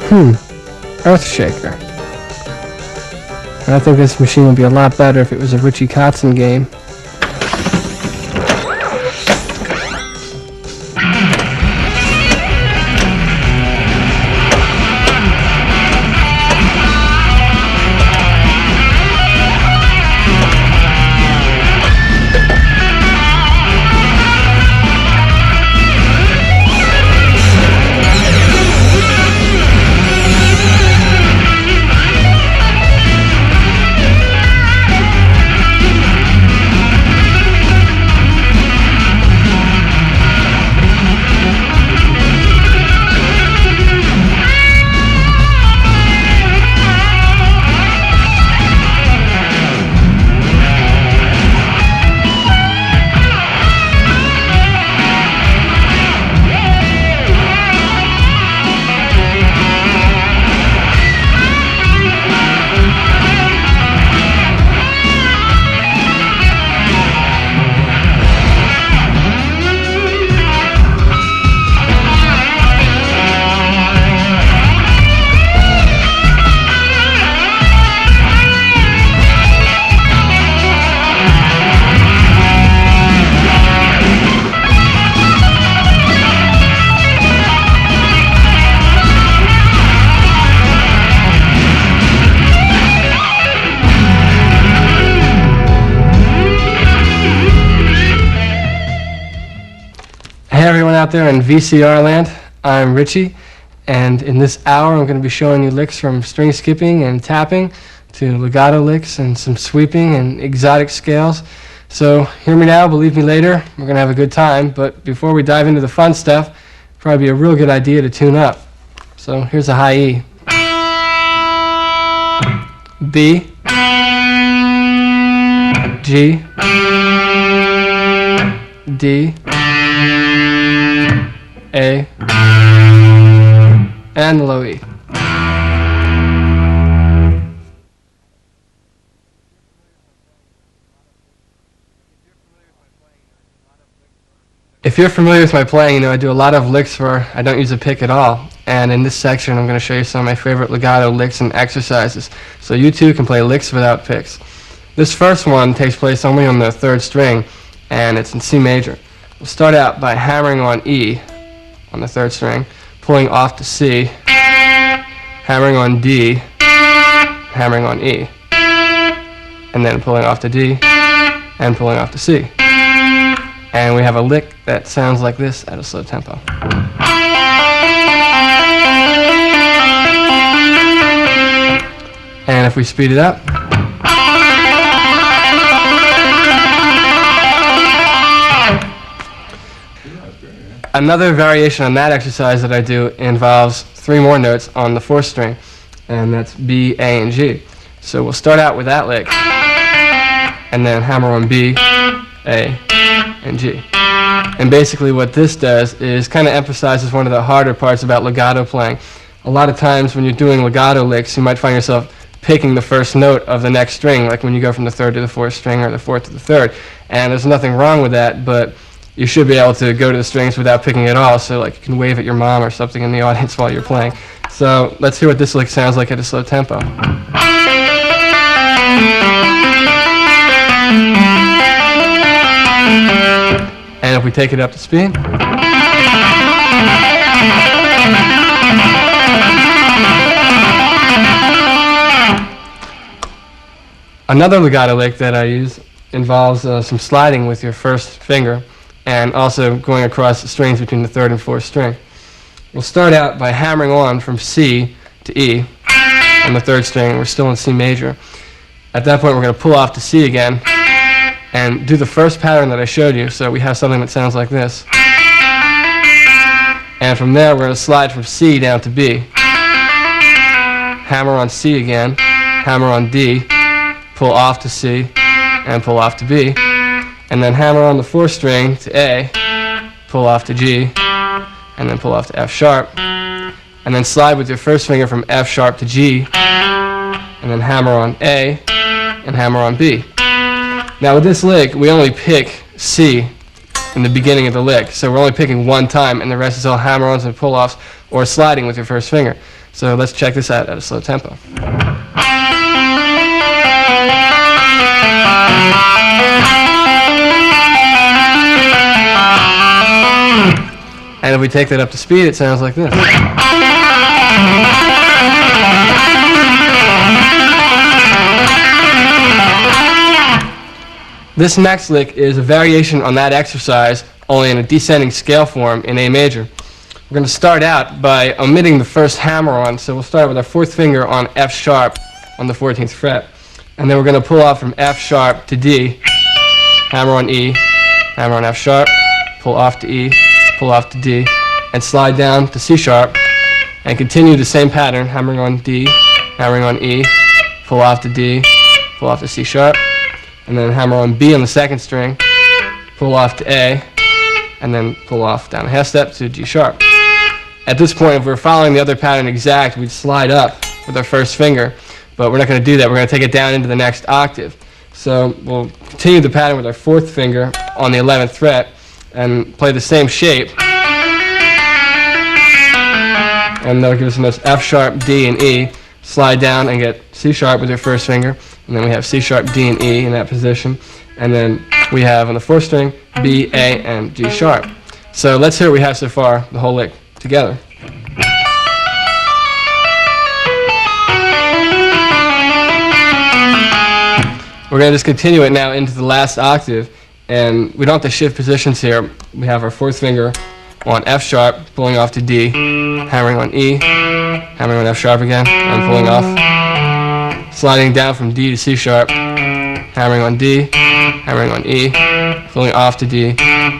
Earthshaker. And I think this machine would be a lot better if it was a Richie Kotzen game. Hey everyone out there in VCR land, I'm Richie, and in this hour I'm going to be showing you licks from string skipping and tapping to legato licks and some sweeping and exotic scales. So hear me now, believe me later, we're going to have a good time, but before we dive into the fun stuff, it'd probably be a real good idea to tune up. So here's a high E. B, G, D, A, and low E. If you're familiar with my playing, you know I do a lot of licks where I don't use a pick at all. And in this section, I'm going to show you some of my favorite legato licks and exercises, so you too can play licks without picks. This first one takes place only on the third string, and it's in C major. We'll start out by hammering on E on the third string, pulling off to C, hammering on D, hammering on E, and then pulling off to D, and pulling off to C. And we have a lick that sounds like this at a slow tempo. And if we speed it up, another variation on that exercise that I do involves 3 more notes on the 4th string, and that's B, A, and G. So we'll start out with that lick, and then hammer on B, A, and G. And basically what this does is kind of emphasizes one of the harder parts about legato playing. A lot of times when you're doing legato licks, you might find yourself picking the first note of the next string, like when you go from the 3rd to the 4th string or the 4th to the 3rd. And there's nothing wrong with that, but you should be able to go to the strings without picking at all, so like you can wave at your mom or something in the audience while you're playing. So let's hear what this lick sounds like at a slow tempo. And if we take it up to speed, another legato lick that I use involves some sliding with your first finger and also going across the strings between the 3rd and 4th string. We'll start out by hammering on from C to E on the 3rd string. We're still in C major. At that point we're going to pull off to C again and do the first pattern that I showed you, so we have something that sounds like this. And from there we're going to slide from C down to B. Hammer on C again, hammer on D, pull off to C, and pull off to B, and then hammer on the 4th string to A, pull off to G, and then pull off to F sharp, and then slide with your first finger from F sharp to G, and then hammer on A, and hammer on B. Now with this lick, we only pick C in the beginning of the lick, so we're only picking one time, and the rest is all hammer-ons and pull-offs or sliding with your first finger. So let's check this out at a slow tempo. And if we take that up to speed, it sounds like this. This next lick is a variation on that exercise, only in a descending scale form in A major. We're going to start out by omitting the first hammer-on, so we'll start with our fourth finger on F sharp on the 14th fret. And then we're going to pull off from F sharp to D, hammer on E, hammer on F sharp, pull off to E, pull off to D, and slide down to C sharp, and continue the same pattern, hammering on D, hammering on E, pull off to D, pull off to C sharp, and then hammer on B on the second string, pull off to A, and then pull off down a half step to G sharp. At this point, if we're following the other pattern exact, we'd slide up with our first finger, but we're not going to do that. We're going to take it down into the next octave. So we'll continue the pattern with our fourth finger on the 11th fret and play the same shape. And that'll give us the notes F sharp, D, and E. Slide down and get C sharp with your first finger. And then we have C sharp, D, and E in that position. And then we have on the fourth string B, A, and G sharp. So let's hear what we have so far, the whole lick together. We're going to just continue it now into the last octave, and we don't have to shift positions here. We have our fourth finger on F sharp, pulling off to D, hammering on E, hammering on F sharp again, and pulling off. Sliding down from D to C sharp, hammering on D, hammering on E, pulling off to D,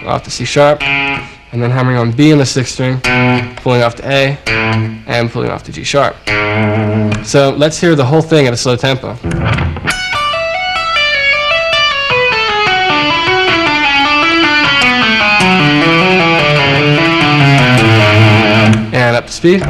off to C sharp, and then hammering on B on the sixth string, pulling off to A, and pulling off to G sharp. So let's hear the whole thing at a slow tempo. And up to speed.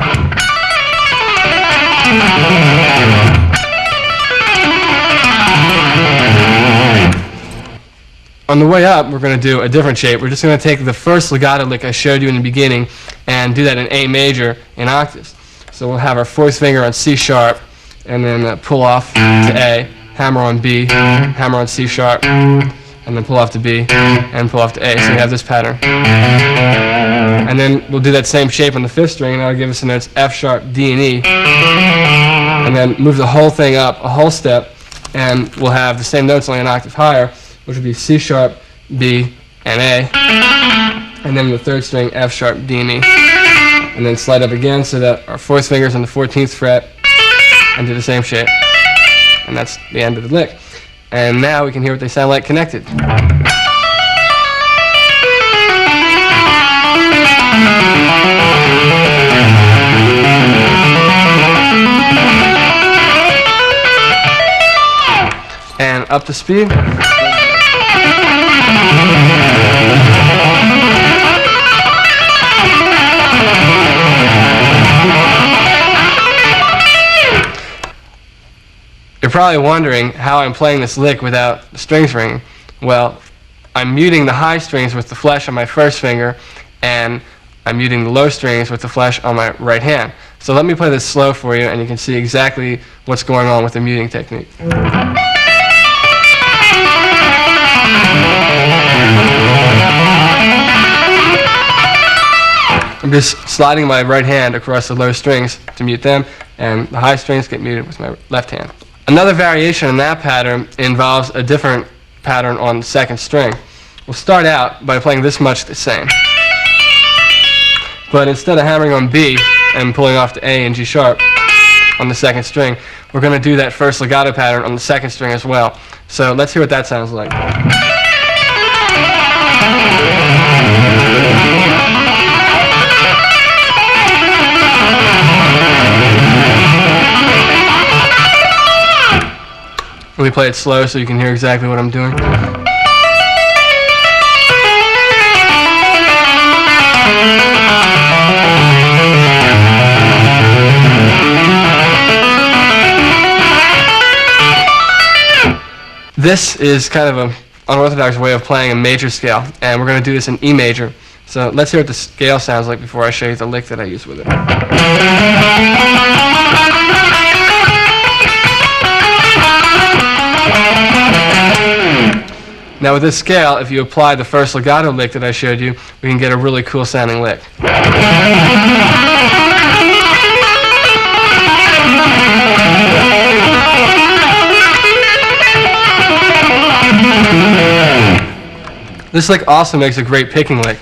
On the way up, we're going to do a different shape. We're just going to take the first legato lick I showed you in the beginning and do that in A major in octaves. So we'll have our fourth finger on C sharp and then pull off to A, hammer on B, hammer on C sharp, and then pull off to B and pull off to A. So we have this pattern. And then we'll do that same shape on the fifth string, and that'll give us the notes F sharp, D, and E. And then move the whole thing up a whole step, and we'll have the same notes only an octave higher, which would be C sharp, B, and A. And then the third string, F sharp, D, and E. And then slide up again so that our fourth finger's on the 14th fret, and do the same shape. And that's the end of the lick. And now we can hear what they sound like connected. And up to speed. You're probably wondering how I'm playing this lick without the strings ringing. Well, I'm muting the high strings with the flesh on my first finger, and I'm muting the low strings with the flesh on my right hand. So let me play this slow for you, and you can see exactly what's going on with the muting technique. I'm just sliding my right hand across the low strings to mute them, and the high strings get muted with my left hand. Another variation in that pattern involves a different pattern on the second string. We'll start out by playing this much the same. But instead of hammering on B and pulling off to A and G sharp on the second string, we're going to do that first legato pattern on the second string as well. So let's hear what that sounds like. Let me play it slow so you can hear exactly what I'm doing. This is kind of an unorthodox way of playing a major scale, and we're going to do this in E major. So let's hear what the scale sounds like before I show you the lick that I use with it. Now with this scale, if you apply the first legato lick that I showed you, we can get a really cool sounding lick. This lick also makes a great picking lick.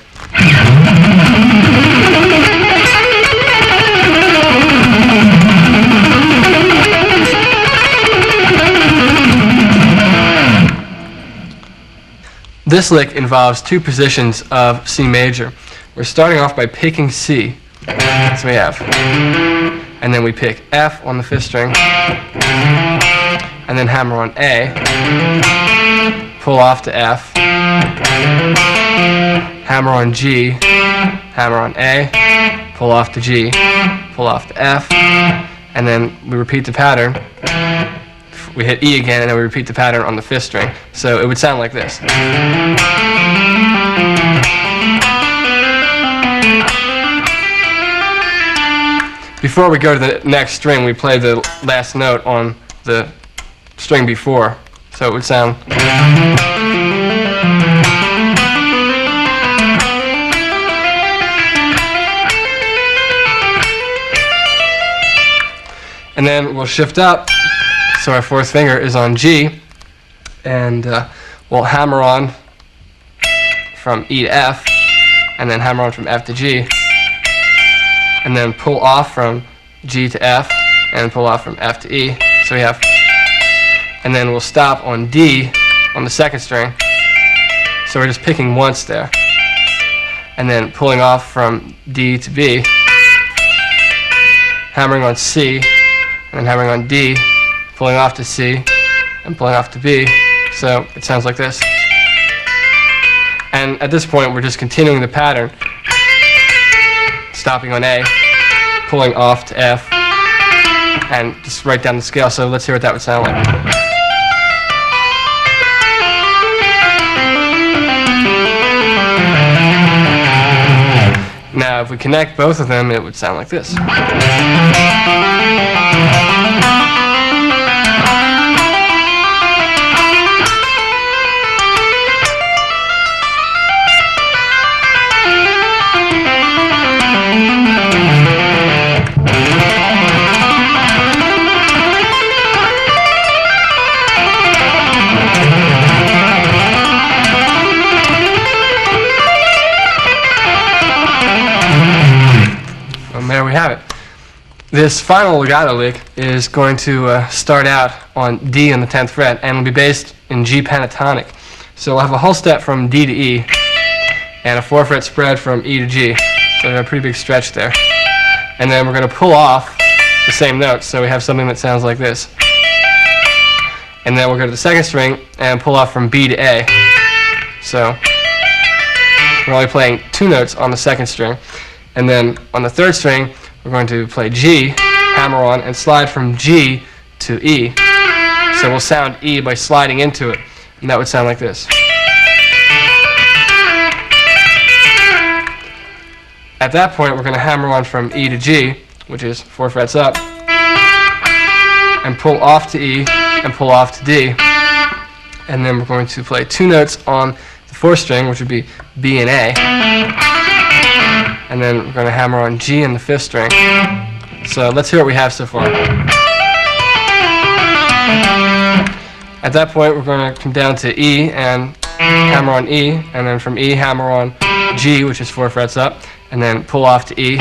This lick involves two positions of C major. We're starting off by picking C. So we have, and then we pick F on the 5th string, and then hammer on A, pull off to F, hammer on G, hammer on A, pull off to G, pull off to F, and then we repeat the pattern. We hit E again, and then we repeat the pattern on the 5th string. So it would sound like this. Before we go to the next string, we play the last note on the string before. So it would sound. And then we'll shift up. So our 4th finger is on G, and we'll hammer on from E to F, and then hammer on from F to G, and then pull off from G to F, and pull off from F to E. So we have, and then we'll stop on D on the 2nd string. So we're just picking once there, and then pulling off from D to B, hammering on C, and then hammering on D, pulling off to C, and pulling off to B. So it sounds like this. And at this point, we're just continuing the pattern, stopping on A, pulling off to F, and just write down the scale. So let's hear what that would sound like. Now, if we connect both of them, it would sound like this. And there we have it. This final legato lick is going to start out on D on the 10th fret, and will be based in G pentatonic. So we'll have a whole step from D to E, and a 4-fret spread from E to G. So we have a pretty big stretch there. And then we're going to pull off the same notes, so we have something that sounds like this. And then we'll go to the 2nd string and pull off from B to A. So we're only playing 2 notes on the 2nd string. And then on the 3rd string, we're going to play G, hammer on, and slide from G to E. So we'll sound E by sliding into it. And that would sound like this. At that point, we're going to hammer on from E to G, which is 4 frets up, and pull off to E, and pull off to D. And then we're going to play 2 notes on the 4th string, which would be B and A. And then we're going to hammer on G in the 5th string. So let's hear what we have so far. At that point, we're going to come down to E and hammer on E, and then from E, hammer on G, which is 4 frets up, and then pull off to E,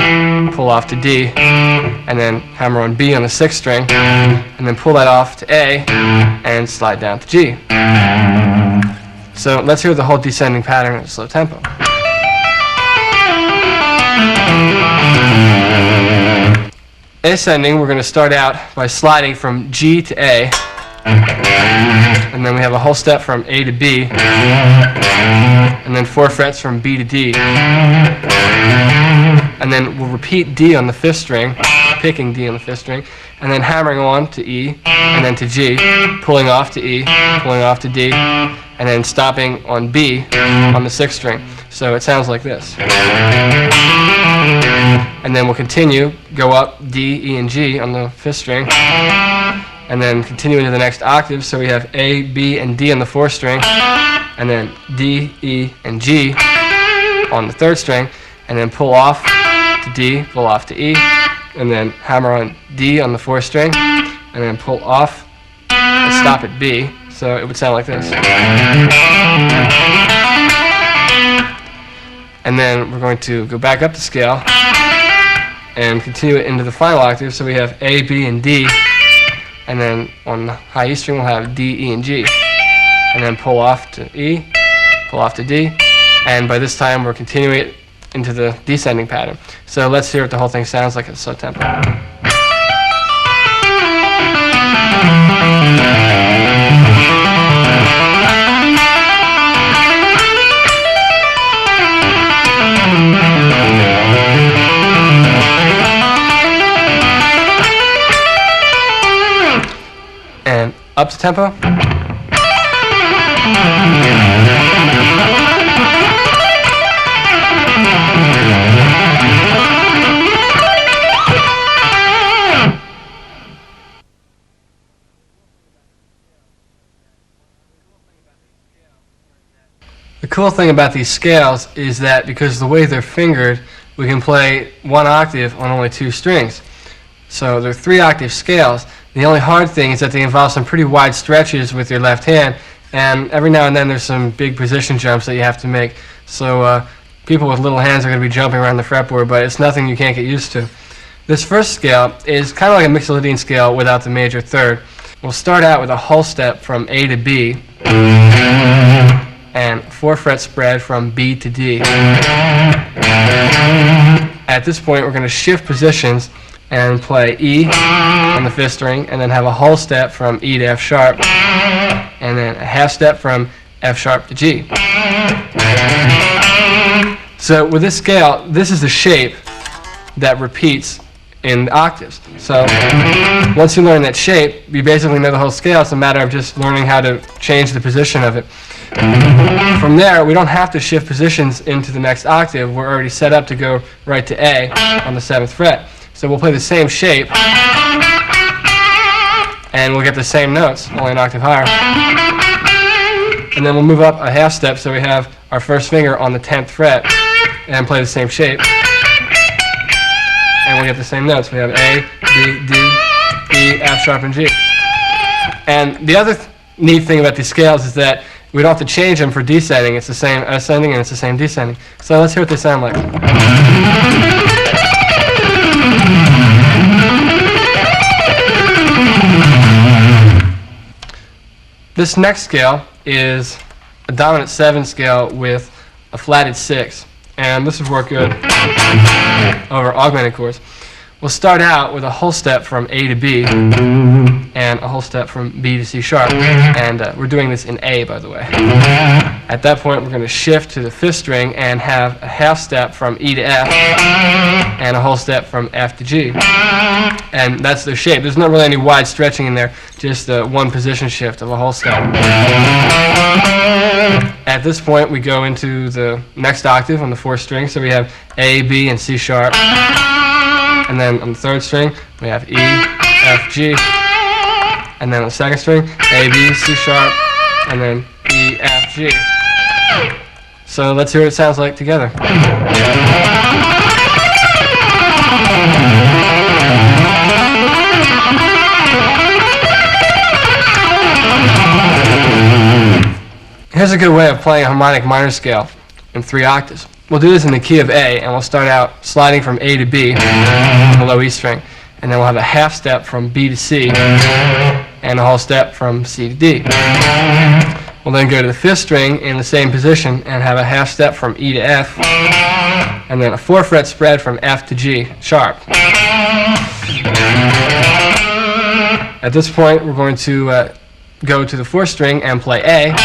pull off to D, and then hammer on B on the 6th string, and then pull that off to A, and slide down to G. So let's hear the whole descending pattern at a slow tempo. Ascending, we're going to start out by sliding from G to A, and then we have a whole step from A to B, and then 4 frets from B to D, and then we'll repeat D on the 5th string, picking D on the 5th string, and then hammering on to E, and then to G, pulling off to E, pulling off to D, and then stopping on B on the 6th string. So it sounds like this. And then we'll continue, go up D, E, and G on the 5th string, and then continue into the next octave. So we have A, B, and D on the 4th string, and then D, E, and G on the 3rd string, and then pull off to D, pull off to E, and then hammer on D on the 4th string, and then pull off and stop at B. So it would sound like this. And then we're going to go back up the scale and continue it into the final octave. So we have A, B, and D, and then on the high E string we'll have D, E, and G, and then pull off to E, pull off to D, and by this time we're continuing it into the descending pattern. So let's hear what the whole thing sounds like at slow tempo. And up to tempo. The cool thing about these scales is that because of the way they're fingered, we can play one octave on only 2 strings. So they're 3-octave scales. The only hard thing is that they involve some pretty wide stretches with your left hand, and every now and then there's some big position jumps that you have to make. So people with little hands are going to be jumping around the fretboard, but it's nothing you can't get used to. This first scale is kind of like a Mixolydian scale without the major third. We'll start out with a whole step from A to B, and 4-fret spread from B to D. At this point, we're going to shift positions and play E on the 5th string, and then have a whole step from E to F sharp, and then a half step from F sharp to G. So with this scale, this is the shape that repeats in octaves. So once you learn that shape, you basically know the whole scale. It's a matter of just learning how to change the position of it. From there, we don't have to shift positions into the next octave. We're already set up to go right to A on the 7th fret. So we'll play the same shape, and we'll get the same notes, only an octave higher. And then we'll move up a half step, so we have our first finger on the 10th fret, and play the same shape. And we'll get the same notes. We have A, B, D, E, F sharp, and G. And the other neat thing about these scales is that we don't have to change them for descending. It's the same ascending and it's the same descending. So let's hear what they sound like. This next scale is a dominant 7 scale with a flatted 6. And this would work good over augmented chords. We'll start out with a whole step from A to B and a whole step from B to C sharp. And we're doing this in A, by the way. At that point, we're going to shift to the 5th string and have a half step from E to F and a whole step from F to G. And that's the shape. There's not really any wide stretching in there, just one position shift of a whole step. At this point, we go into the next octave on the 4th string. So we have A, B, and C sharp. And then on the 3rd string, we have E, F, G. And then on the 2nd string, A, B, C sharp, and then E, F, G. So let's hear what it sounds like together. Here's a good way of playing a harmonic minor scale in 3 octaves. We'll do this in the key of A, and we'll start out sliding from A to B on the low E string. And then we'll have a half step from B to C and a whole step from C to D. We'll then go to the 5th string in the same position and have a half step from E to F and then a 4-fret spread from F to G sharp. At this point, we're going to go to the 4th string and play A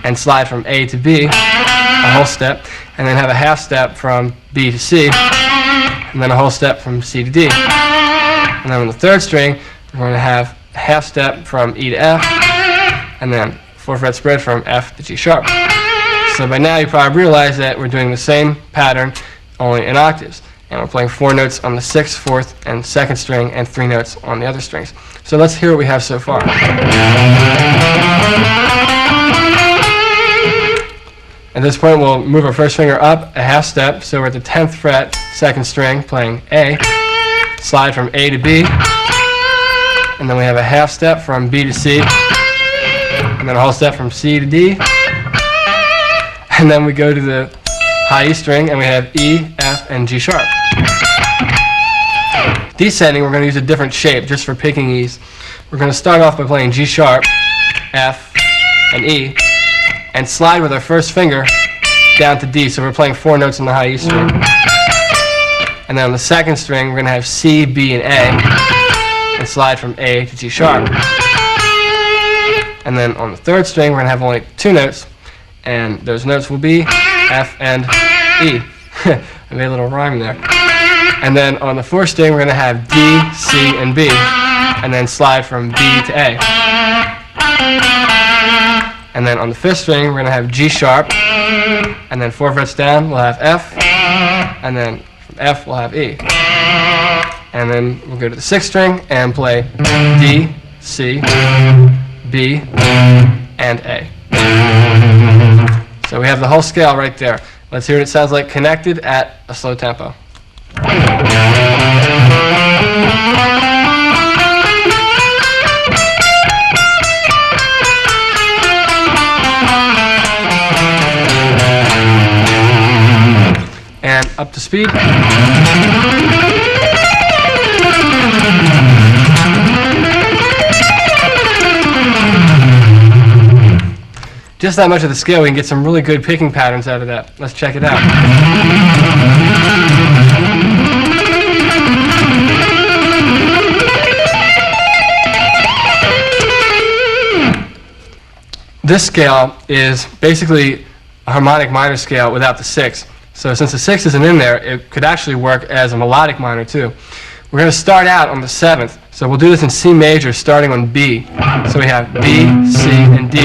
and slide from A to B, a whole step, and then have a half step from B to C, and then a whole step from C to D. And then on the 3rd string, we're going to have a half step from E to F, and then 4-fret spread from F to G sharp. So by now you probably realize that we're doing the same pattern, only in octaves. And we're playing 4 notes on the 6th, 4th, and 2nd string, and 3 notes on the other strings. So let's hear what we have so far. At this point, we'll move our first finger up a half step, so we're at the 10th fret, 2nd string, playing A, slide from A to B, and then we have a half step from B to C, and then a whole step from C to D, and then we go to the high E string, and we have E, F, and G sharp. Descending, we're going to use a different shape just for picking E's. We're going to start off by playing G sharp, F, and E, and slide with our first finger down to D. So we're playing 4 notes in the high E string. And then on the 2nd string, we're going to have C, B, and A, and slide from A to G sharp. And then on the 3rd string, we're going to have only 2 notes, and those notes will be F and E. I made a little rhyme there. And then on the 4th string, we're going to have D, C, and B, and then slide from B to A. And then on the 5th string, we're going to have G sharp, and then 4 frets down, we'll have F, and then from F, we'll have E. And then we'll go to the 6th string and play D, C, B, and A. So we have the whole scale right there. Let's hear what it sounds like connected at a slow tempo. And up to speed. Just that much of the scale, we can get some really good picking patterns out of that. Let's check it out. This scale is basically a harmonic minor scale without the 6. So since the 6 isn't in there, it could actually work as a melodic minor too. We're going to start out on the 7th. So we'll do this in C major starting on B. So we have B, C, and D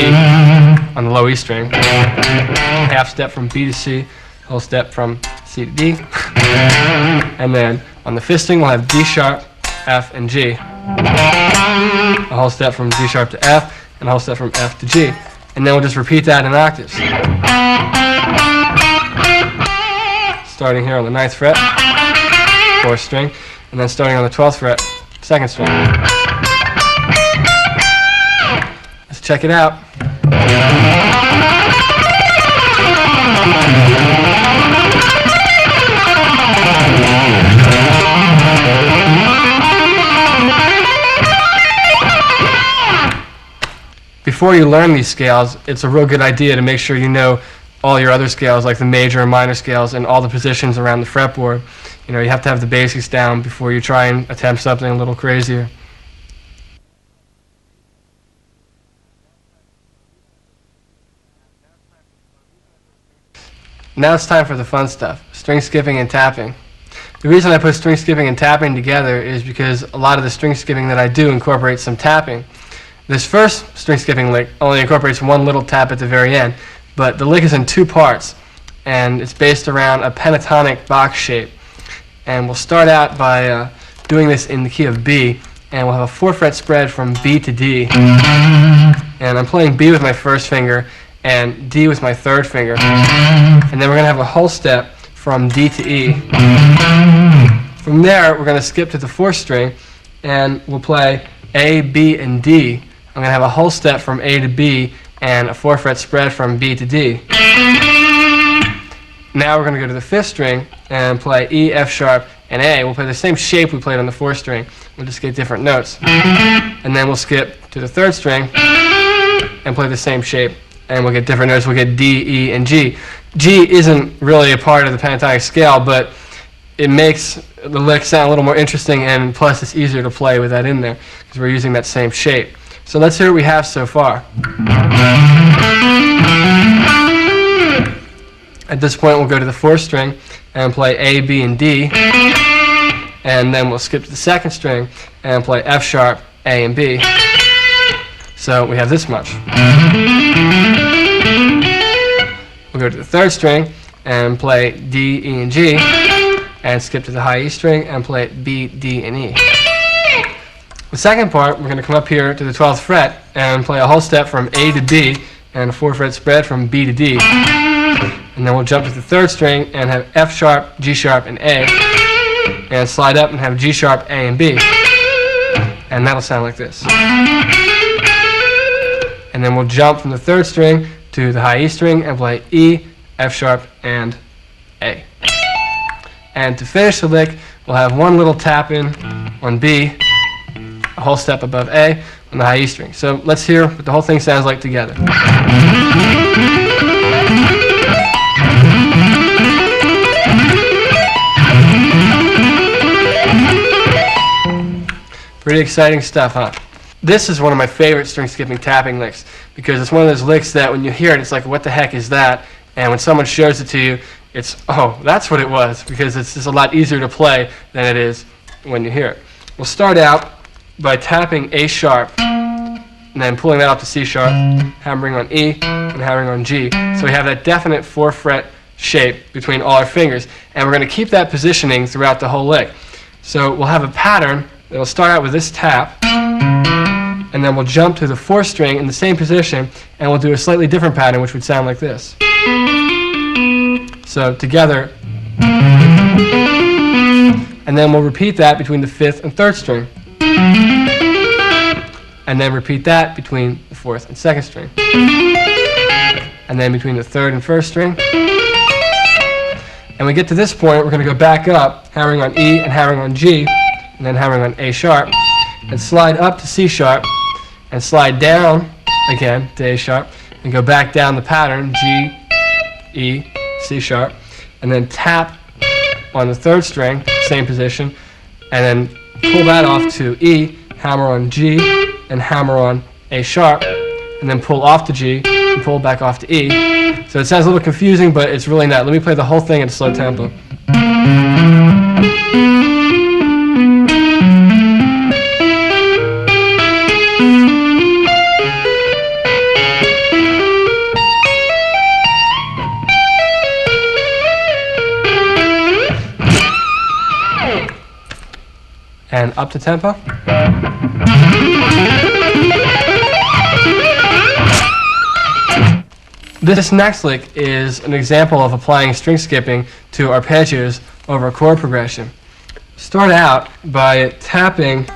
on the low E string. Half step from B to C, whole step from C to D. And then on the 5th string we'll have D sharp, F, and G. A whole step from D sharp to F, and a whole step from F to G. And then we'll just repeat that in octaves. Starting here on the 9th fret, 4th string, and then starting on the 12th fret, 2nd string. Let's check it out. Before you learn these scales, it's a real good idea to make sure you know all your other scales, like the major and minor scales, and all the positions around the fretboard. You know, you have to have the basics down before you try and attempt something a little crazier. Now it's time for the fun stuff, string skipping and tapping. The reason I put string skipping and tapping together is because a lot of the string skipping that I do incorporates some tapping. This first string skipping lick only incorporates one little tap at the very end, but the lick is in 2 parts, and it's based around a pentatonic box shape. And we'll start out by doing this in the key of B, and we'll have a 4-fret spread from B to D. And I'm playing B with my first finger, and D with my 3rd finger. And then we're going to have a whole step from D to E. From there, we're going to skip to the 4th string, and we'll play A, B, and D. I'm going to have a whole step from A to B, and a 4-fret spread from B to D. Now we're going to go to the 5th string and play E, F sharp, and A. We'll play the same shape we played on the 4th string. We'll just get different notes. And then we'll skip to the 3rd string and play the same shape, and we'll get different notes. We'll get D, E, and G. G isn't really a part of the pentatonic scale, but it makes the lick sound a little more interesting, and plus it's easier to play with that in there because we're using that same shape. So let's hear what we have so far. At this point, we'll go to the 4th string and play A, B, and D, and then we'll skip to the 2nd string and play F sharp, A, and B. So we have this much. We'll we'll go to the third string and play D, E, and G, and skip to the high E string and play B, D, and E. The second part, we're going to come up here to the 12th fret and play a whole step from A to B and a 4-fret spread from B to D. And then we'll jump to the third string and have F sharp, G sharp, and A, and slide up and have G sharp, A, and B. And that'll sound like this. And then we'll jump from the third string to the high E string and play E, F sharp, and A. And to finish the lick, we'll have one little tap in on B, a whole step above A on the high E string. So let's hear what the whole thing sounds like together. Pretty exciting stuff, huh? This is one of my favorite string skipping tapping licks because it's one of those licks that when you hear it, it's like, what the heck is that? And when someone shows it to you, it's, oh, that's what it was, because it's just a lot easier to play than it is when you hear it. We'll start out by tapping A sharp and then pulling that up to C sharp, hammering on E and hammering on G. So we have that definite 4-fret shape between all our fingers, and we're going to keep that positioning throughout the whole lick. So we'll have a pattern that'll start out with this tap, and then we'll jump to the 4th string in the same position, and we'll do a slightly different pattern which would sound like this. So together, and then we'll repeat that between the 5th and 3rd string, and then repeat that between the 4th and 2nd string, and then between the 3rd and 1st string. And we get to this point, we're going to go back up, hammering on E and hammering on G, and then hammering on A sharp, and slide up to C sharp, and slide down again to A sharp, and go back down the pattern, G, E, C sharp, and then tap on the 3rd string, same position, and then pull that off to E, hammer on G, and hammer on A sharp, and then pull off to G, and pull back off to E. So it sounds a little confusing, but it's really not. Let me play the whole thing at a slow tempo. And up to tempo. This next lick is an example of applying string skipping to arpeggios over a chord progression. Start out by tapping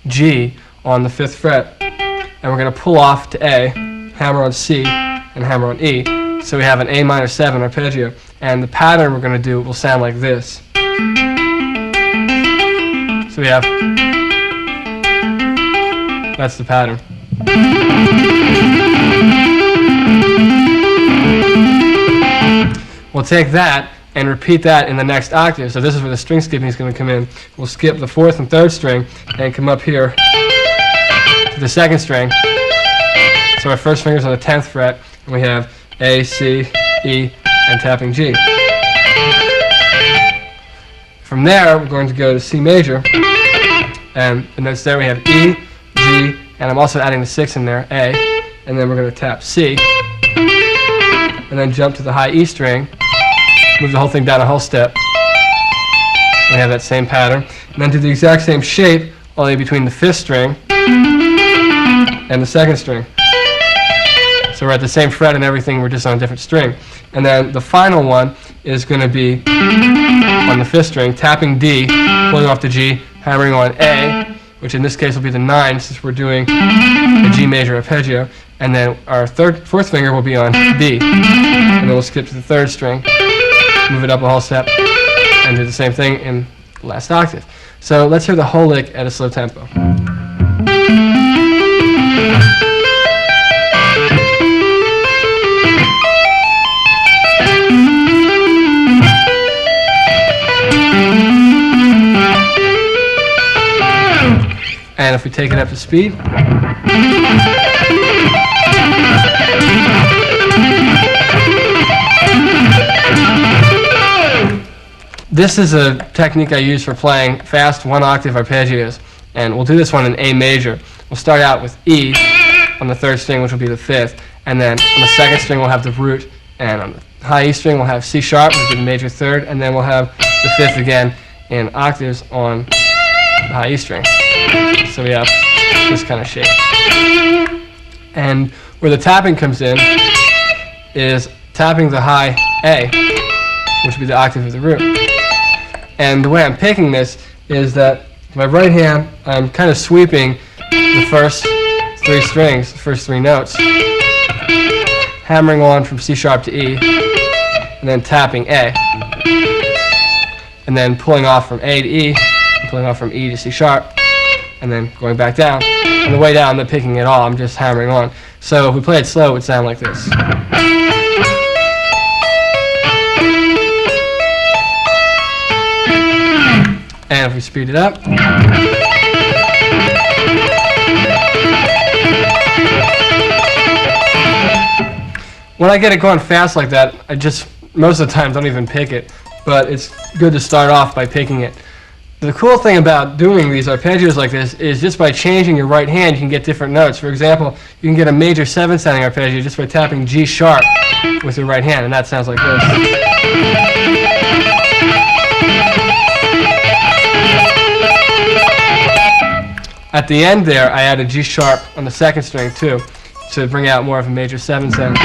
G on the 5th fret, and we're going to pull off to A, hammer on C, and hammer on E. So we have an A minor 7 arpeggio, and the pattern we're going to do will sound like this. So we have, that's the pattern. We'll take that and repeat that in the next octave. So this is where the string skipping is going to come in. We'll skip the 4th and 3rd string and come up here to the 2nd string. So our first finger's on the 10th fret, and we have A, C, E, and tapping G. From there, we're going to go to C major, and the notes there we have E, G, and I'm also adding the 6 in there, A, and then we're going to tap C, and then jump to the high E string, move the whole thing down a whole step. We have that same pattern, and then do the exact same shape, only between the 5th string and the 2nd string. So we're at the same fret and everything, we're just on a different string. And then the final one is going to be on the 5th string, tapping D, pulling off to G, hammering on A, which in this case will be the 9 since we're doing a G major arpeggio, and then our 4th finger will be on B, and then we'll skip to the 3rd string, move it up a whole step, and do the same thing in the last octave. So let's hear the whole lick at a slow tempo. And if we take it up to speed, this is a technique I use for playing fast 1-octave arpeggios, and we'll do this one in A major. We'll start out with E on the 3rd string, which will be the 5th, and then on the 2nd string we'll have the root, and on the high E string, we'll have C sharp, which is the major third, and then we'll have the fifth again in octaves on the high E string. So we have this kind of shape. And where the tapping comes in is tapping the high A, which would be the octave of the root. And the way I'm picking this is that with my right hand, I'm kind of sweeping the first three strings, the first three notes, hammering on from C sharp to E, and then tapping A, and then pulling off from A to E, and pulling off from E to C sharp, and then going back down. On the way down, I'm not picking it all, I'm just hammering on. So if we play it slow, it would sound like this. And if we speed it up, when I get it going fast like that, I just, most of the time, don't even pick it. But it's good to start off by picking it. The cool thing about doing these arpeggios like this is just by changing your right hand, you can get different notes. For example, you can get a major 7 sounding arpeggio just by tapping G sharp with your right hand, and that sounds like this. At the end there, I added G sharp on the second string too, to bring out more of a major 7 sound.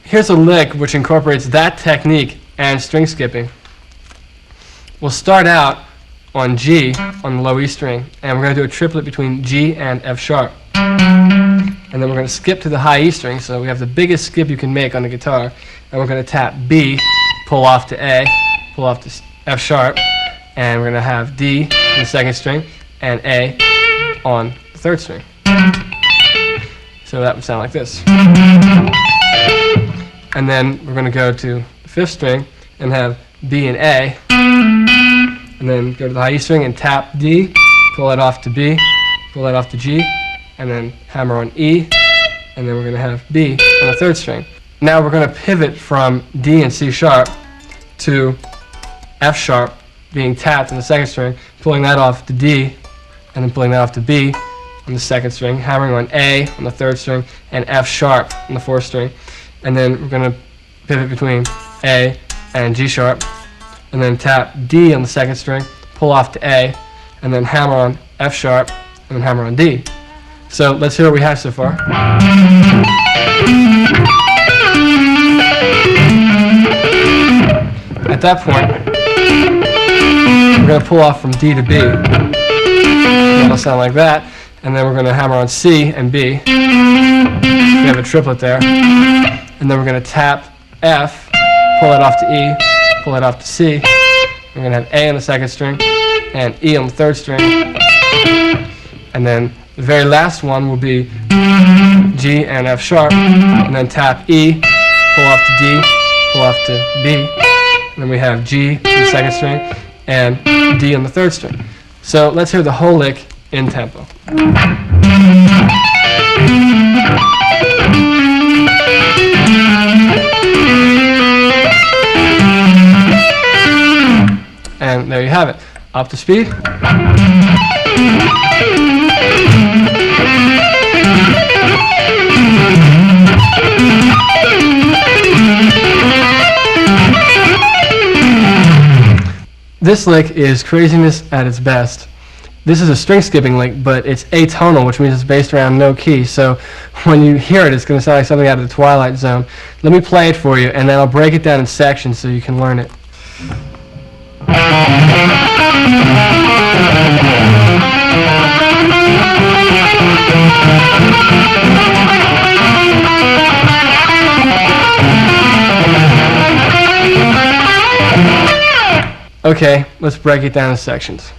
Here's a lick which incorporates that technique and string skipping. We'll start out on G on the low E string, and we're going to do a triplet between G and F sharp. And then we're going to skip to the high E string, so we have the biggest skip you can make on the guitar, and we're going to tap B, pull off to A, pull off to F sharp, and we're going to have D on the second string and A on the third string. So that would sound like this. And then we're going to go to the fifth string and have B and A, and then go to the high E string and tap D, pull that off to B, pull that off to G, and then hammer on E, and then we're going to have B on the third string. Now we're going to pivot from D and C sharp to F sharp being tapped on the second string, pulling that off to D, and then pulling that off to B on the second string, hammering on A on the third string, and F sharp on the fourth string. And then we're going to pivot between A and G sharp, and then tap D on the second string, pull off to A, and then hammer on F sharp, and then hammer on D. So let's hear what we have so far. At that point, we're going to pull off from D to B. It'll sound like that. And then we're going to hammer on C and B. We have a triplet there. And then we're going to tap F, pull it off to E, pull it off to C. We're going to have A on the second string and E on the third string. And then the very last one will be G and F sharp, and then tap E, pull off to D, pull off to B, and then we have G on the second string and D on the third string. So let's hear the whole lick in tempo. And there you have it. Up to speed. This lick is craziness at its best. This is a string skipping lick, but it's atonal, which means it's based around no key. So when you hear it, it's going to sound like something out of the Twilight Zone. Let me play it for you, and then I'll break it down in sections so you can learn it. Okay, let's break it down in sections.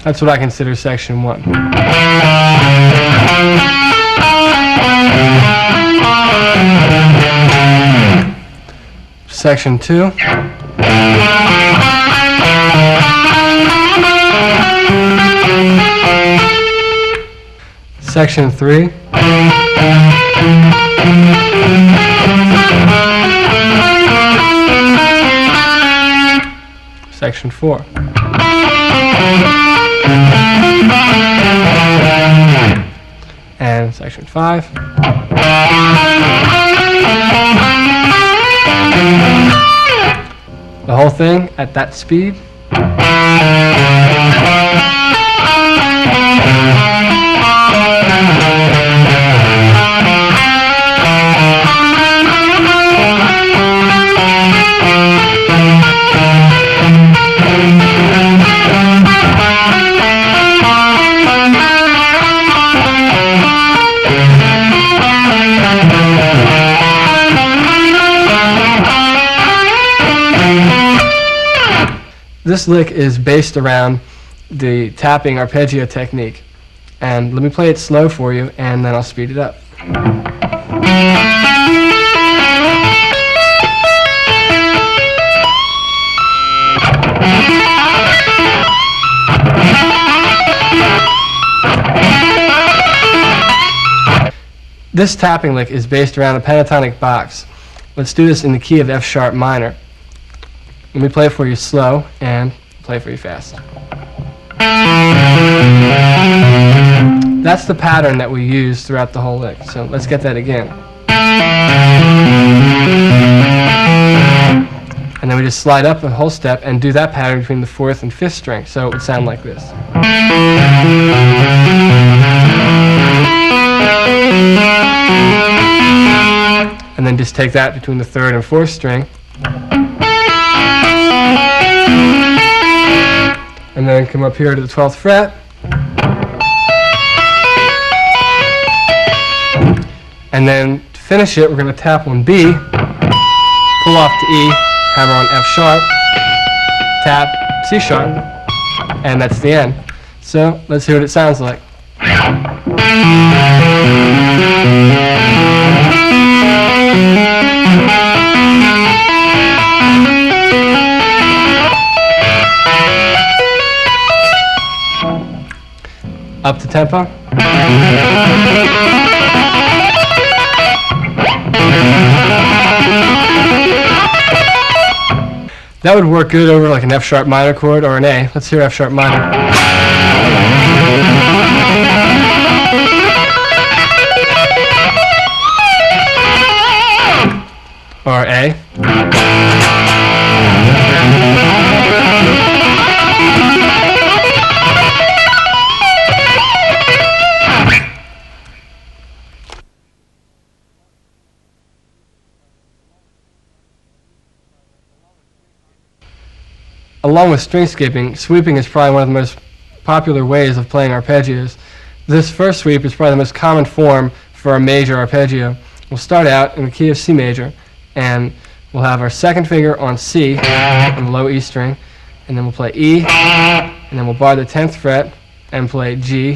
That's what I consider section 1. Section 2. Section 3. section 4. And section 5. The whole thing at that speed. This lick is based around the tapping arpeggio technique. And let me play it slow for you, and then I'll speed it up. This tapping lick is based around a pentatonic box. Let's do this in the key of F sharp minor. Let me play it for you slow and play it for you fast. That's the pattern that we use throughout the whole lick. So let's get that again. And then we just slide up a whole step and do that pattern between the 4th and 5th string. So it would sound like this. And then just take that between the 3rd and 4th string. And then come up here to the 12th fret. And then to finish it, we're going to tap on B, pull off to E, hammer on F sharp, tap C sharp, and that's the end. So let's hear what it sounds like. Up to tempo. That would work good over like an F sharp minor chord or an A. Let's hear F sharp minor. Or A. Along with string skipping, sweeping is probably one of the most popular ways of playing arpeggios. This first sweep is probably the most common form for a major arpeggio. We'll start out in the key of C major, and we'll have our second finger on C on the low E string, and then we'll play E, and then we'll bar the 10th fret and play G.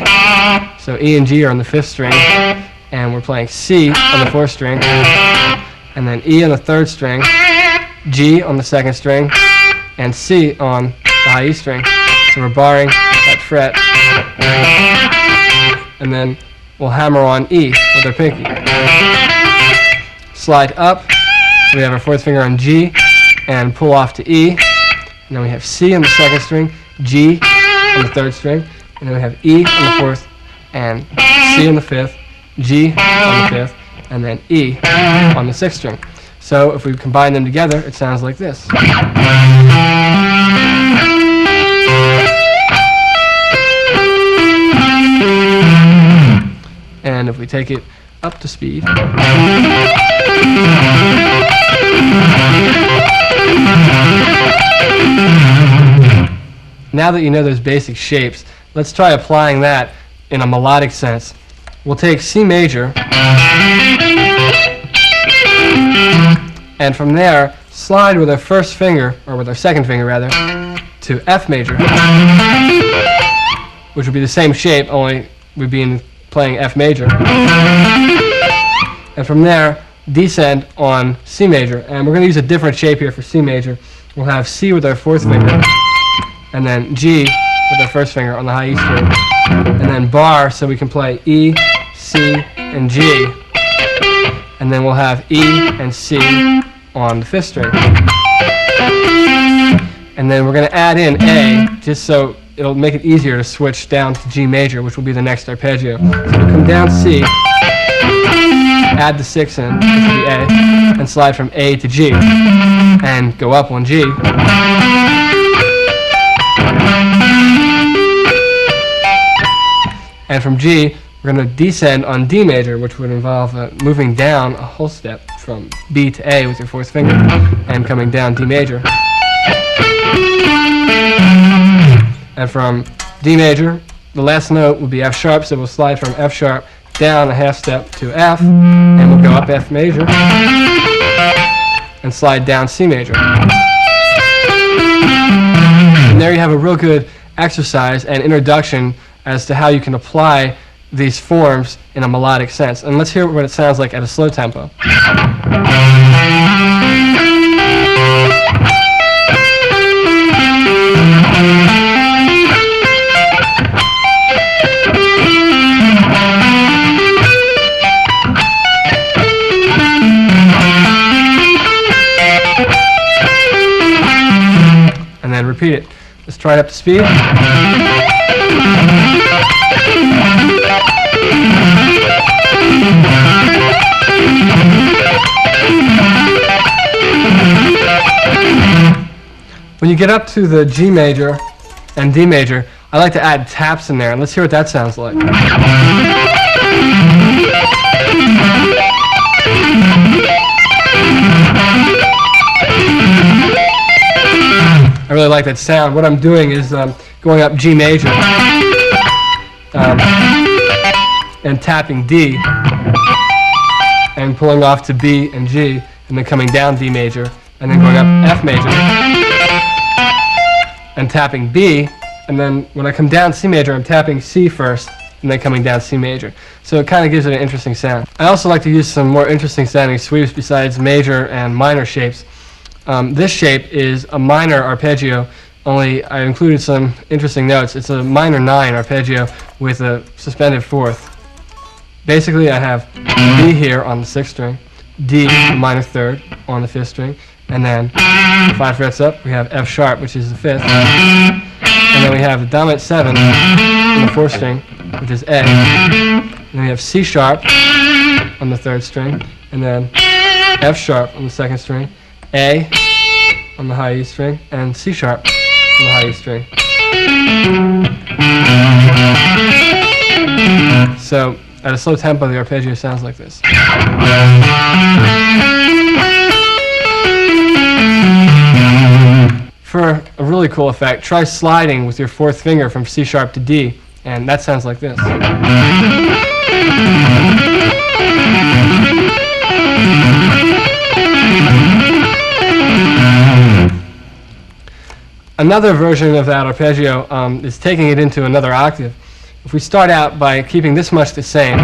So E and G are on the 5th string, and we're playing C on the 4th string, and then E on the 3rd string, G on the 2nd string, and C on the high E string. So we're barring that fret. And then we'll hammer on E with our pinky. Slide up, so we have our 4th finger on G, and pull off to E. And then we have C on the 2nd string, G on the 3rd string, and then we have E on the 4th, and C on the 5th, G on the 5th, and then E on the 6th string. So if we combine them together, it sounds like this. And if we take it up to speed, now that you know those basic shapes, let's try applying that in a melodic sense. We'll take C major, and from there, slide with our first finger, or with our second finger rather, to F major, which would be the same shape, only we'd be playing F major. And from there, descend on C major. And we're going to use a different shape here for C major. We'll have C with our 4th finger, and then G with our 1st finger on the high E string, and then bar so we can play E, C, and G. And then we'll have E and C on the 5th string. And then we're going to add in A, just so it'll make it easier to switch down to G major, which will be the next arpeggio. So we'll come down C, add the 6 in, which will be A, and slide from A to G, and go up on G. And from G, we're going to descend on D major, which would involve moving down a whole step from B to A with your 4th finger, and coming down D major. And from D major, the last note would be F sharp, so we'll slide from F sharp down a half step to F, and we'll go up F major, and slide down C major. And there you have a real good exercise and introduction as to how you can apply these forms in a melodic sense. And let's hear what it sounds like at a slow tempo. And then repeat it. Let's try it up to speed. When you get up to the G major and D major, I like to add taps in there. Let's hear what that sounds like. I really like that sound. What I'm doing is going up G major and tapping D and pulling off to B and G, and then coming down D major and then going up F major and tapping B, and then when I come down C major, I'm tapping C first and then coming down C major. So it kind of gives it an interesting sound. I also like to use some more interesting sounding sweeps besides major and minor shapes. This shape is a minor arpeggio, only I included some interesting notes. It's a minor 9 arpeggio with a suspended 4th. Basically, I have B here on the 6th string, D, the minor 3rd, on the 5th string, and then 5 frets up, we have F sharp, which is the 5th, and then we have the dominant 7 on the 4th string, which is A, and then we have C sharp on the 3rd string, and then F sharp on the 2nd string, A on the high E string, and C sharp on the high E string. So, at a slow tempo, the arpeggio sounds like this. For a really cool effect, try sliding with your 4th finger from C sharp to D, and that sounds like this. Another version of that arpeggio is taking it into another octave. If we start out by keeping this much the same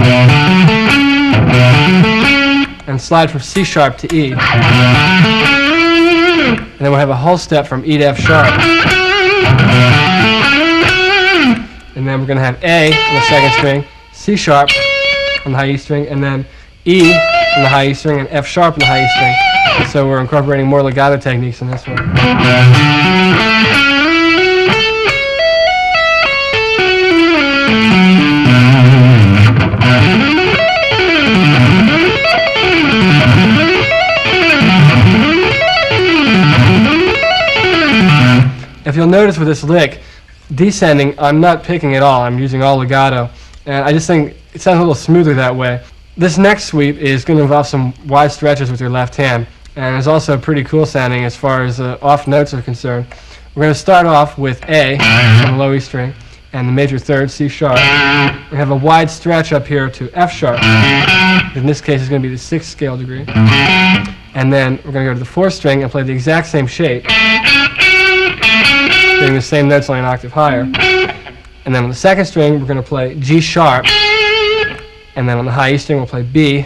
and slide from C sharp to E, and then we'll have a whole step from E to F sharp, and then we're going to have A on the 2nd string, C sharp on the high E string, and then E on the high E string and F sharp on the high E string. So we're incorporating more legato techniques in this one. If you'll notice with this lick, descending, I'm not picking at all. I'm using all legato. And I just think it sounds a little smoother that way. This next sweep is going to involve some wide stretches with your left hand. And it's also pretty cool sounding as far as off notes are concerned. We're going to start off with A on the low E string and the major 3rd, C sharp. We have a wide stretch up here to F sharp. In this case, it's going to be the 6th scale degree. And then we're going to go to the 4th string and play the exact same shape, getting the same notes only an octave higher. And then on the 2nd string, we're going to play G sharp. And then on the high E string, we'll play B.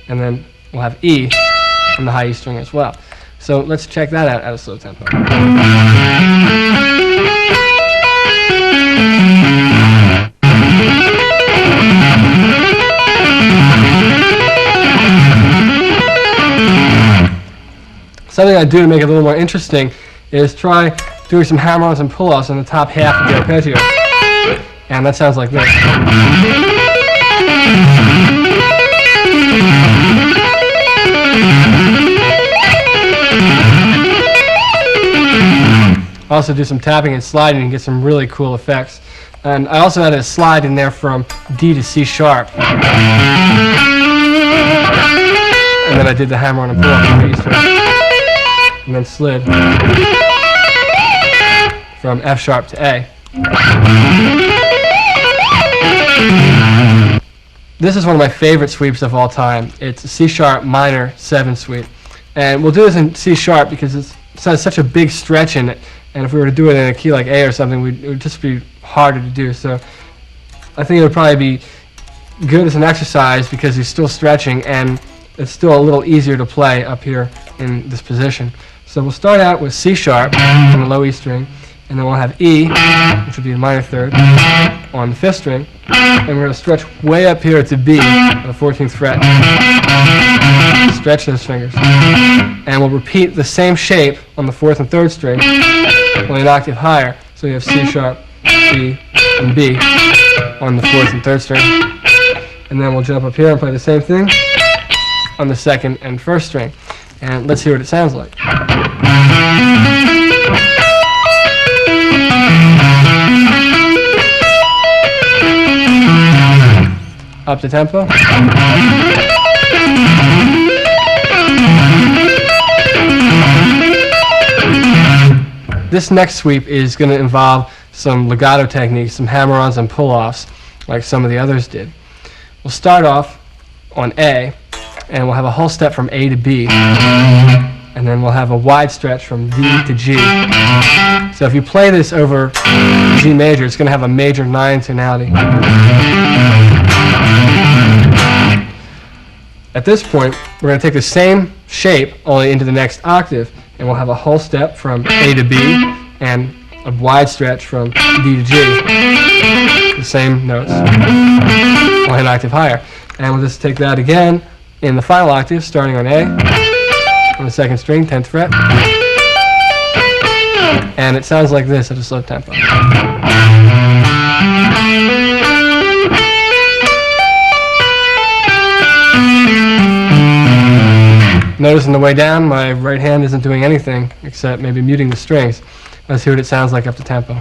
And then we'll have E on the high E string as well. So let's check that out at a slow tempo. Something I do to make it a little more interesting is try doing some hammer-ons and pull-offs on the top half of the arpeggio. And that sounds like this. Also do some tapping and sliding and get some really cool effects. And I also added a slide in there from D to C sharp. And then I did the hammer on and pull off the E string. And then slid from F sharp to A. This is one of my favorite sweeps of all time. It's a C sharp minor 7 sweep. And we'll do this in C sharp because it has such a big stretch in it. And if we were to do it in a key like A or something, it would just be harder to do. So I think it would probably be good as an exercise because he's still stretching and it's still a little easier to play up here in this position. So we'll start out with C sharp on the low E string, and then we'll have E, which would be the minor third, on the 5th string, and we're going to stretch way up here to B on the 14th fret. Stretch those fingers. And we'll repeat the same shape on the 4th and 3rd string, only an octave higher. So you have C sharp, E, and B on the 4th and 3rd string. And then we'll jump up here and play the same thing on the 2nd and 1st string. And let's hear what it sounds like. Up the tempo. This next sweep is going to involve some legato techniques, some hammer-ons and pull-offs, like some of the others did. We'll start off on A, and we'll have a whole step from A to B, and then we'll have a wide stretch from D to G. So if you play this over G major, it's going to have a major 9 tonality. At this point, we're going to take the same shape, only into the next octave, and we'll have a whole step from A to B, and a wide stretch from D to G. The same notes, only an octave higher. And we'll just take that again in the final octave, starting on A, on the 2nd string, 10th fret. And it sounds like this at a slow tempo. Notice on the way down, my right hand isn't doing anything except maybe muting the strings. Let's hear what it sounds like up the tempo.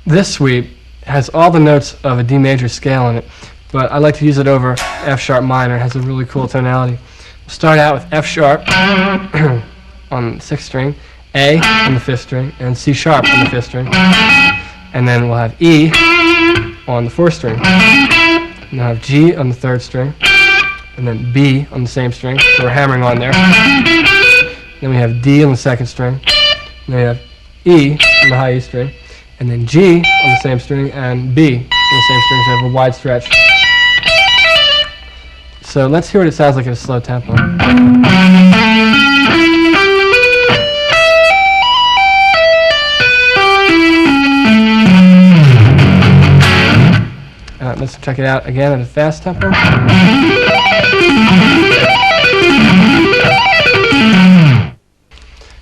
This sweep has all the notes of a D major scale in it, but I like to use it over F sharp minor. It has a really cool tonality. We'll start out with F sharp on the 6th string, A on the 5th string, and C sharp on the 5th string. And then we'll have E on the 4th string. And we'll have G on the 3rd string, and then B on the same string, so we're hammering on there. Then we have D on the 2nd string, and then we have E on the high E string, and then G on the same string, and B on the same string, so we have a wide stretch. So let's hear what it sounds like at a slow tempo. Let's check it out again at a fast tempo.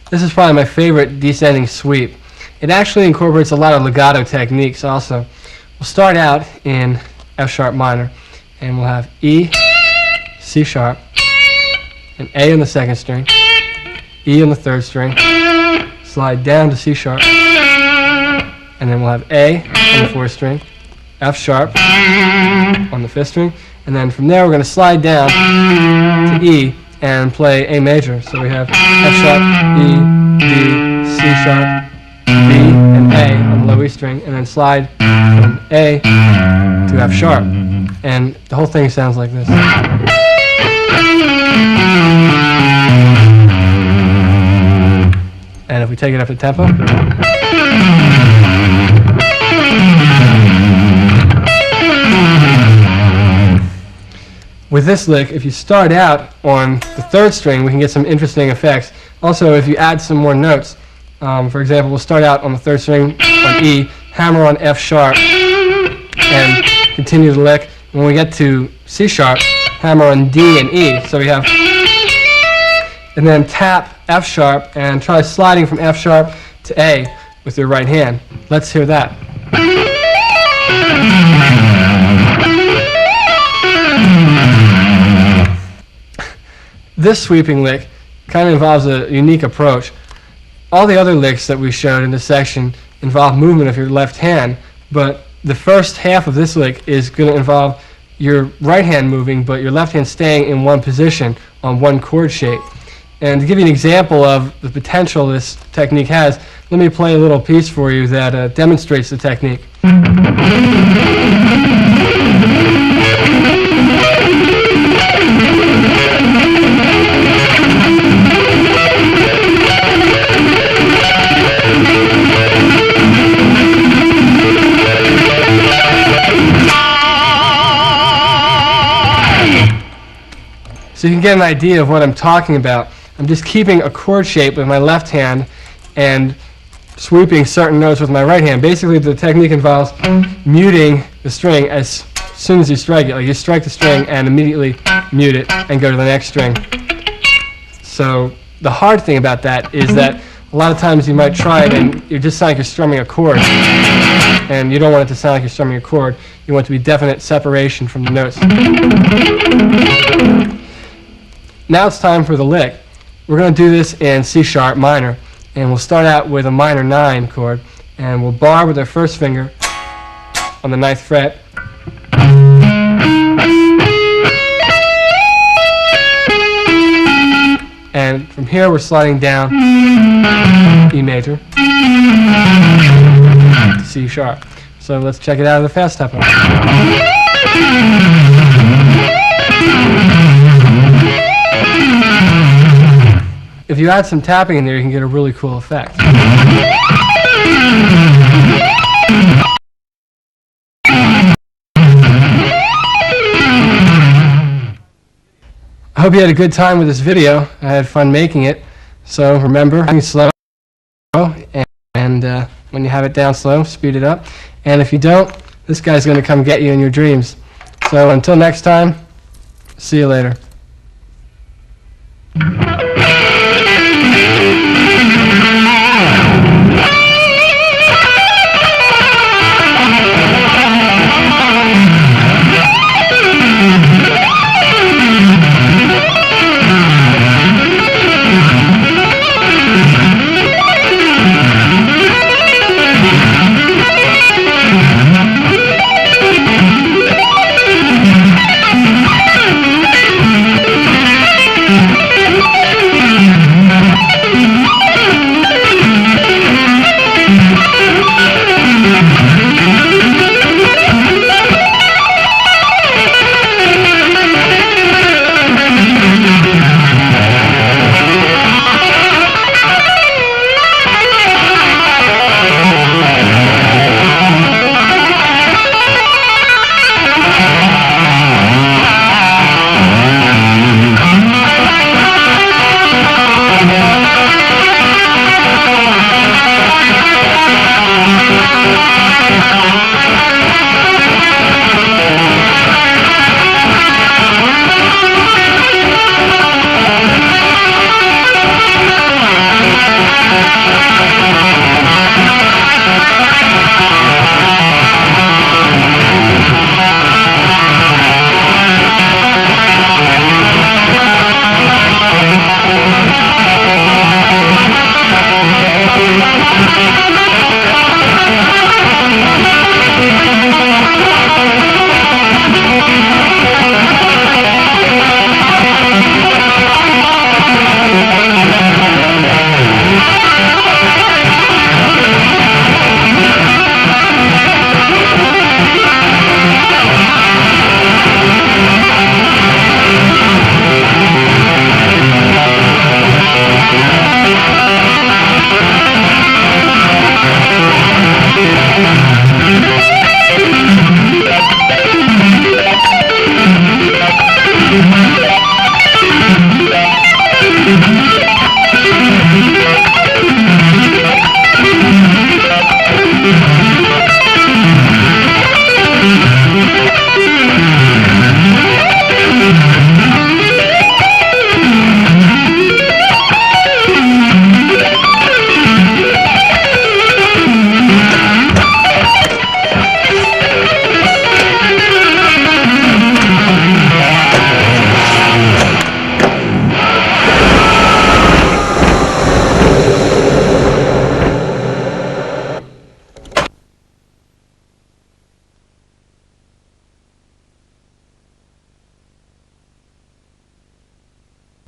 This is probably my favorite descending sweep. It actually incorporates a lot of legato techniques also. We'll start out in F sharp minor, and we'll have E, C sharp, and A on the 2nd string, E on the 3rd string, slide down to C sharp, and then we'll have A on the 4th string, F sharp on the 5th string, and then from there we're going to slide down to E and play A major. So we have F sharp, E, D, C sharp, B, and A on the low E string, and then slide from A to F sharp. And the whole thing sounds like this. And if we take it up to tempo. With this lick, if you start out on the 3rd string, we can get some interesting effects. Also, if you add some more notes, for example, we'll start out on the 3rd string on E, hammer on F sharp, and continue the lick. When we get to C sharp, hammer on D and E. So we have, and then tap F sharp and try sliding from F sharp to A with your right hand. Let's hear that. This sweeping lick kind of involves a unique approach. All the other licks that we showed in this section involve movement of your left hand, but the first half of this lick is going to involve your right hand moving, but your left hand staying in one position on one chord shape. And to give you an example of the potential this technique has, let me play a little piece for you that demonstrates the technique. So you can get an idea of what I'm talking about. I'm just keeping a chord shape with my left hand and sweeping certain notes with my right hand. Basically, the technique involves muting the string as soon as you strike it. Like you strike the string and immediately mute it and go to the next string. So the hard thing about that is that a lot of times you might try it and you just sound like you're strumming a chord. And you don't want it to sound like you're strumming a chord. You want it to be definite separation from the notes. Now it's time for the lick. We're going to do this in C sharp minor, and we'll start out with a minor 9 chord, and we'll bar with our first finger on the 9th fret, and from here we're sliding down E major to C sharp. So let's check it out of the fast tempo. If you add some tapping in there, you can get a really cool effect. I hope you had a good time with this video. I had fun making it. So remember, having slow, and when you have it down slow, speed it up. And if you don't, this guy's going to come get you in your dreams. So until next time, see you later.